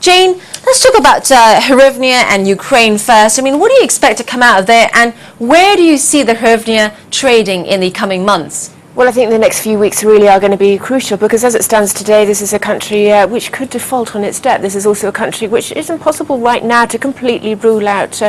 Jane, let's talk about Hryvnia and Ukraine first. I mean, what do you expect to come out of there, and where do you see the Hryvnia trading in the coming months? Well, I think the next few weeks really are going to be crucial, because as it stands today, this is a country which could default on its debt. This is also a country which is impossible right now to completely rule out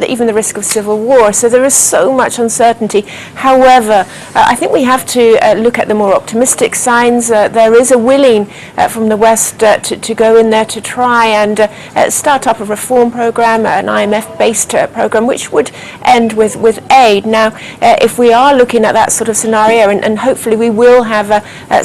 even the risk of civil war. So there is so much uncertainty. However, I think we have to look at the more optimistic signs. There is a willing from the West to go in there to try and start up a reform program, an IMF-based program, which would end with aid. Now, if we are looking at that sort of scenario, and hopefully we will have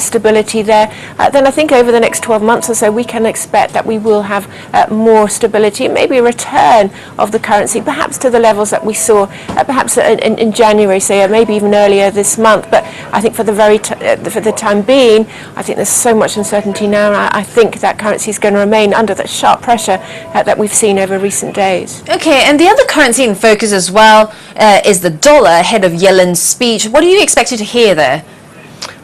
stability there, then I think over the next 12 months or so we can expect that we will have more stability, maybe a return of the currency, perhaps to the levels that we saw perhaps in January, say, or maybe even earlier this month. But I think for the time being, I think there's so much uncertainty now, and I think that currency is going to remain under that sharp pressure that we've seen over recent days. Okay, and the other currency in focus as well is the dollar ahead of Yellen's speech. What are you expected to hear there?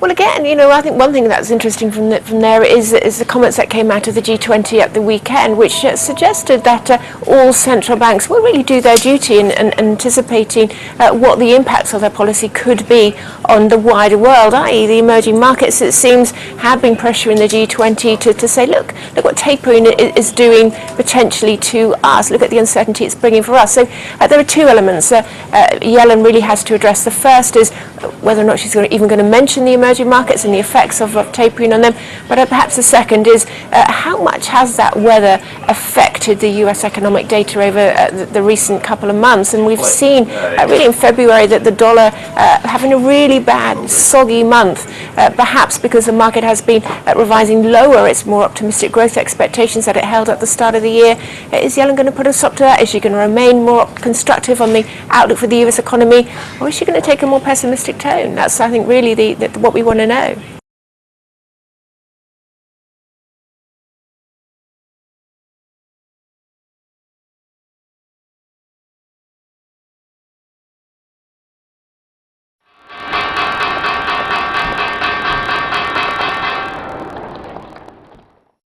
Well, again, I think one thing that's interesting from there is the comments that came out of the G20 at the weekend, which suggested that all central banks will really do their duty in anticipating what the impacts of their policy could be on the wider world, i.e. the emerging markets, it seems, have been pressuring the G20 to say, look what tapering is doing potentially to us. Look at the uncertainty it's bringing for us. So there are two elements Yellen really has to address. The first is whether or not she's even going to mention the emerging markets and the effects of tapering on them. But perhaps the second is how much has that weather affected the US economic data over the recent couple of months? And we've seen really in February that the dollar having a really bad, soggy month, perhaps because the market has been revising lower its more optimistic growth expectations that it held at the start of the year. Is Yellen going to put a stop to that? Is she going to remain more constructive on the outlook for the US economy, or is she going to take a more pessimistic tone? That's, I think, really what we want to know.